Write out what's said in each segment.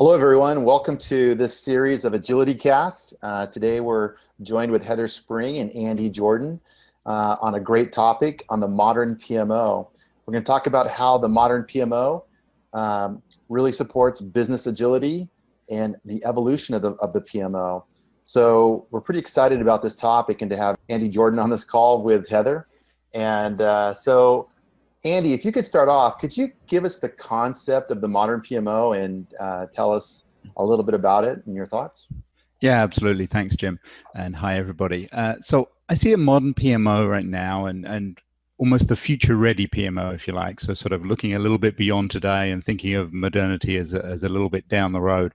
Hello, everyone. Welcome to this series of AgilityCast. Today, we're joined with Heather Spring and Andy Jordan on a great topic on the modern PMO. We're going to talk about how the modern PMO really supports business agility and the evolution of the PMO. So we're pretty excited about this topic and to have Andy Jordan on this call with Heather. And so Andy, if you could start off, could you give us the concept of the modern PMO and tell us a little bit about it and your thoughts? Yeah, absolutely. Thanks, Jim. And hi, everybody. So I see a modern PMO right now and almost the future-ready PMO, if you like. So sort of looking a little bit beyond today and thinking of modernity as a little bit down the road.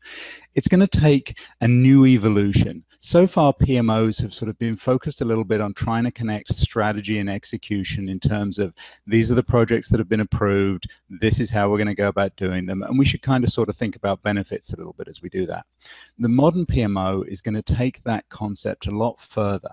It's going to take a new evolution. So far, PMOs have sort of been focused a little bit on trying to connect strategy and execution in terms of these are the projects that have been approved, this is how we're going to go about doing them, and we should kind of sort of think about benefits a little bit as we do that. The modern PMO is going to take that concept a lot further.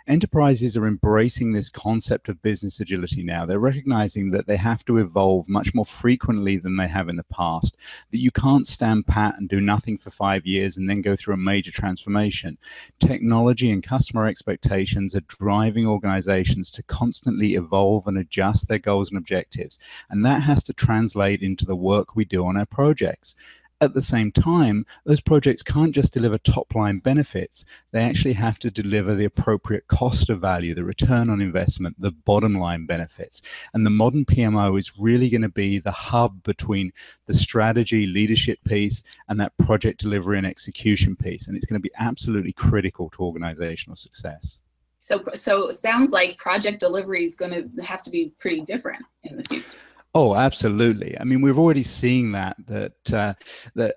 Enterprises are embracing this concept of business agility now. They're recognizing that they have to evolve much more frequently than they have in the past, that you can't stand pat and do nothing for 5 years and then go through a major transformation. Technology and customer expectations are driving organizations to constantly evolve and adjust their goals and objectives, and that has to translate into the work we do on our projects. At the same time, those projects can't just deliver top-line benefits. They actually have to deliver the appropriate cost of value, the return on investment, the bottom-line benefits. And the modern PMO is really going to be the hub between the strategy, leadership piece, and that project delivery and execution piece. And it's going to be absolutely critical to organizational success. So it sounds like project delivery is going to have to be pretty different in the future. Oh, absolutely. I mean, we've already seen that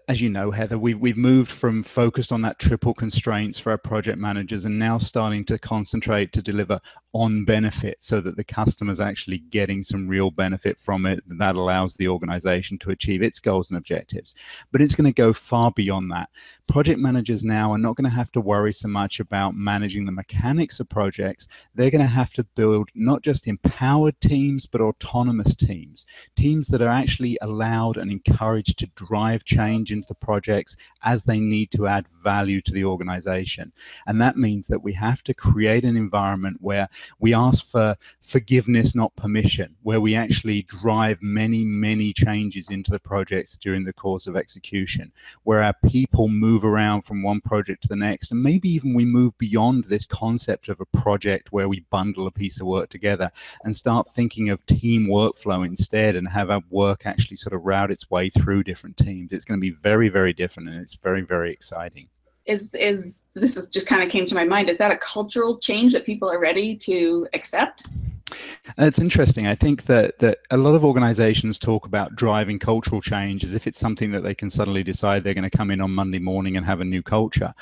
as you know, Heather, we've moved from focused on that triple constraints for our project managers and now starting to concentrate to deliver on benefit so that the customer's actually getting some real benefit from it. That allows the organization to achieve its goals and objectives. But it's going to go far beyond that. Project managers now are not going to have to worry so much about managing the mechanics of projects. They're going to have to build not just empowered teams, but autonomous teams. Teams that are actually allowed and encouraged to drive change into the projects as they need to add value to the organization. And that means that we have to create an environment where we ask for forgiveness, not permission, where we actually drive many, many changes into the projects during the course of execution, where our people move around from one project to the next, and maybe even we move beyond this concept of a project where we bundle a piece of work together and start thinking of team workflow instead and have our work actually sort of route its way through different teams. It's going to be very, very different, and it's very, very exciting. This is just kind of came to my mind. Is that a cultural change that people are ready to accept? It's interesting. I think that a lot of organizations talk about driving cultural change as if it's something that they can suddenly decide they're going to come in on Monday morning and have a new culture.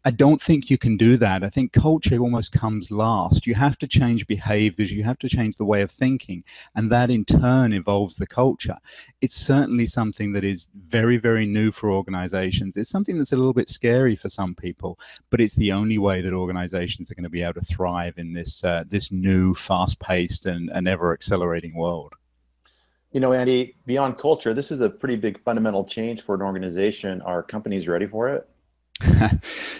I don't think you can do that. I think culture almost comes last. You have to change behaviors, you have to change the way of thinking, and that in turn evolves the culture. It's certainly something that is very, very new for organizations. It's something that's a little bit scary for some people, but it's the only way that organizations are going to be able to thrive in this new, fast-paced and ever accelerating world. You know, Andy, beyond culture, this is a pretty big fundamental change for an organization. Are companies ready for it?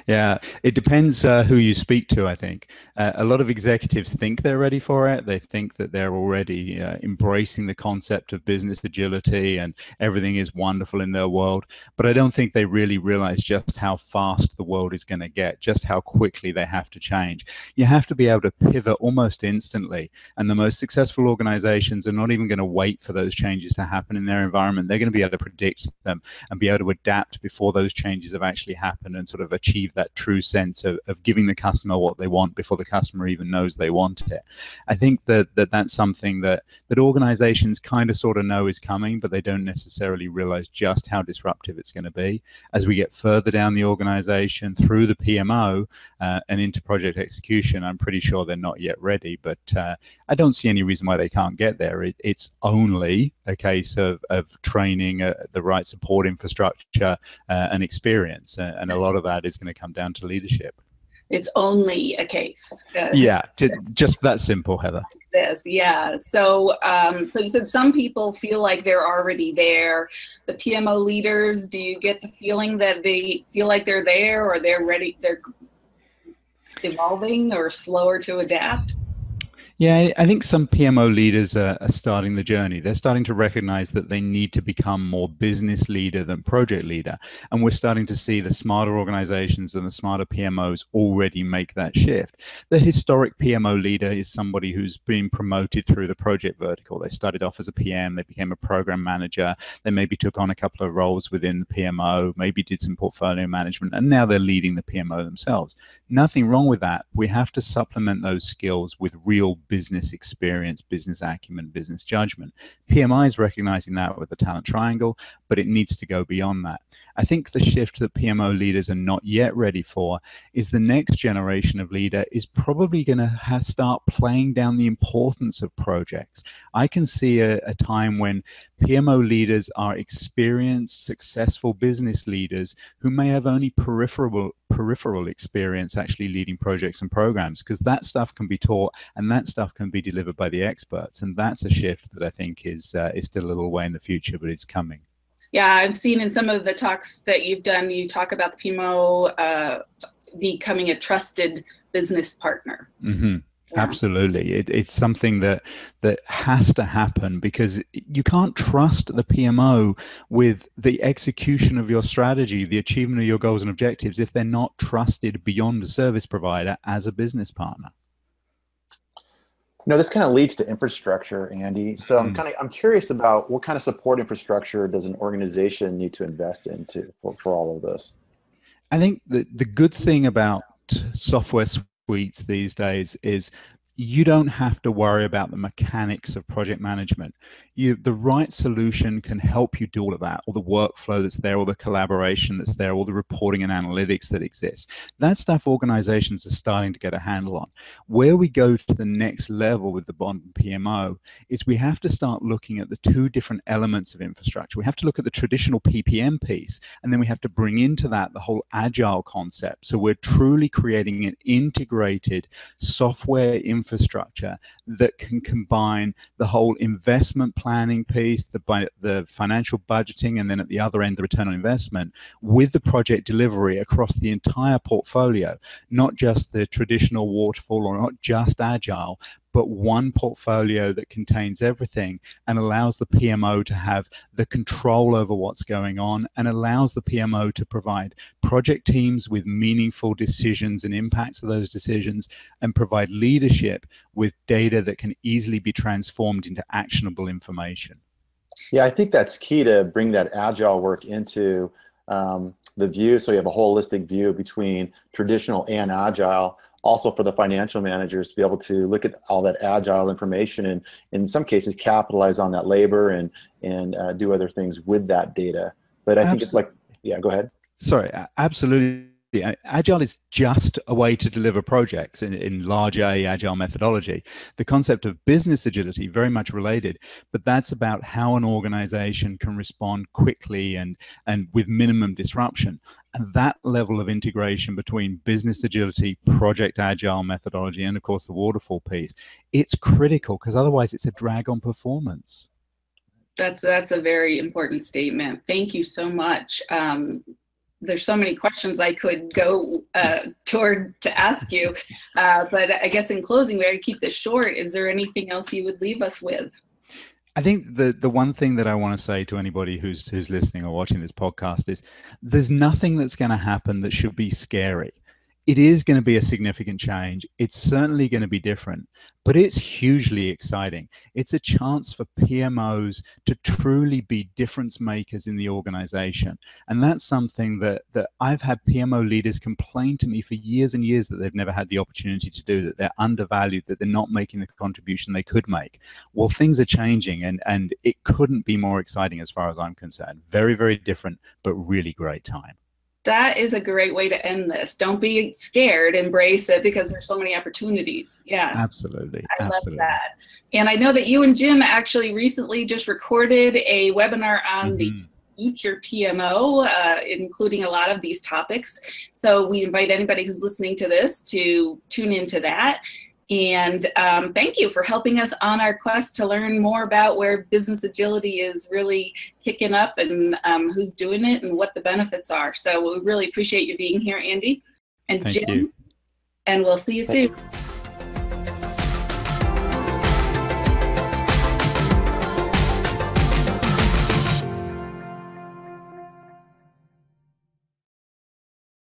Yeah, it depends who you speak to, I think. A lot of executives think they're ready for it. They think that they're already embracing the concept of business agility and everything is wonderful in their world. But I don't think they really realize just how fast the world is going to get, just how quickly they have to change. You have to be able to pivot almost instantly. And the most successful organizations are not even going to wait for those changes to happen in their environment. They're going to be able to predict them and be able to adapt before those changes have actually happened, and sort of achieve that true sense of giving the customer what they want before the customer even knows they want it. I think that's something that organizations kind of sort of know is coming, but they don't necessarily realize just how disruptive it's going to be. As we get further down the organization through the PMO and into project execution, I'm pretty sure they're not yet ready, but I don't see any reason why they can't get there. It's only a case of training, the right support infrastructure and experience, and a lot of that is going to come down to leadership. It's only a case. Yeah, just that simple, Heather. this. Yeah. So, so you said some people feel like they're already there. The PMO leaders, do you get the feeling that they feel like they're there, or they're ready, they're evolving or slower to adapt? Yeah, I think some PMO leaders are starting the journey. They're starting to recognize that they need to become more business leader than project leader. And we're starting to see the smarter organizations and the smarter PMOs already make that shift. The historic PMO leader is somebody who's been promoted through the project vertical. They started off as a PM, they became a program manager, they maybe took on a couple of roles within the PMO, maybe did some portfolio management, and now they're leading the PMO themselves. Nothing wrong with that. We have to supplement those skills with real business experience, business acumen, business judgment. PMI is recognizing that with the talent triangle, but it needs to go beyond that. I think the shift that PMO leaders are not yet ready for is the next generation of leader is probably going to start playing down the importance of projects. I can see a time when PMO leaders are experienced, successful business leaders who may have only peripheral experience actually leading projects and programs, because that stuff can be taught and that stuff can be delivered by the experts. And that's a shift that I think is still a little way in the future, but it's coming. Yeah, I've seen in some of the talks that you've done, you talk about the PMO becoming a trusted business partner. Mm-hmm. Yeah. Absolutely. It's something that has to happen, because you can't trust the PMO with the execution of your strategy, the achievement of your goals and objectives, if they're not trusted beyond a service provider as a business partner. You know, this kind of leads to infrastructure, Andy. So I'm curious about what kind of support infrastructure does an organization need to invest into for all of this? I think the good thing about software suites these days is you don't have to worry about the mechanics of project management. The right solution can help you do all of that, all the workflow that's there, all the collaboration that's there, all the reporting and analytics that exists. That stuff organizations are starting to get a handle on. Where we go to the next level with the Modern PMO is we have to start looking at the two different elements of infrastructure. We have to look at the traditional PPM piece, and then we have to bring into that the whole agile concept. So we're truly creating an integrated software infrastructure that can combine the whole investment planning piece, the financial budgeting, and then at the other end, the return on investment, with the project delivery across the entire portfolio, not just the traditional waterfall or not just agile, but one portfolio that contains everything and allows the PMO to have the control over what's going on, and allows the PMO to provide project teams with meaningful decisions and impacts of those decisions, and provide leadership with data that can easily be transformed into actionable information. Yeah, I think that's key to bring that agile work into the view, so you have a holistic view between traditional and agile. Also for the financial managers to be able to look at all that agile information and in some cases capitalize on that labor and do other things with that data. But I think it's like, yeah, go ahead. Sorry, absolutely. Agile is just a way to deliver projects in large A agile methodology. The concept of business agility, very much related, but that's about how an organization can respond quickly and with minimum disruption. And that level of integration between business agility, project agile methodology, and of course the waterfall piece, it's critical, because otherwise it's a drag on performance. That's a very important statement. Thank you so much. There's so many questions I could go toward to ask you, but I guess in closing, we keep this short. Is there anything else you would leave us with? I think the one thing that I want to say to anybody who's listening or watching this podcast is there's nothing that's going to happen that should be scary. It is going to be a significant change. It's certainly going to be different, but it's hugely exciting. It's a chance for PMOs to truly be difference makers in the organization. And that's something that I've had PMO leaders complain to me for years and years that they've never had the opportunity to do, that they're undervalued, that they're not making the contribution they could make. Well, things are changing, and it couldn't be more exciting as far as I'm concerned. Very, very different, but really great time. That is a great way to end this. Don't be scared, embrace it, because there's so many opportunities. Yes. Absolutely. I love that. And I know that you and Jim actually recently just recorded a webinar on the future PMO, including a lot of these topics. So we invite anybody who's listening to this to tune into that. And thank you for helping us on our quest to learn more about where business agility is really kicking up, and who's doing it and what the benefits are. So we really appreciate you being here, Andy and Jim. Thank you. And we'll see you soon.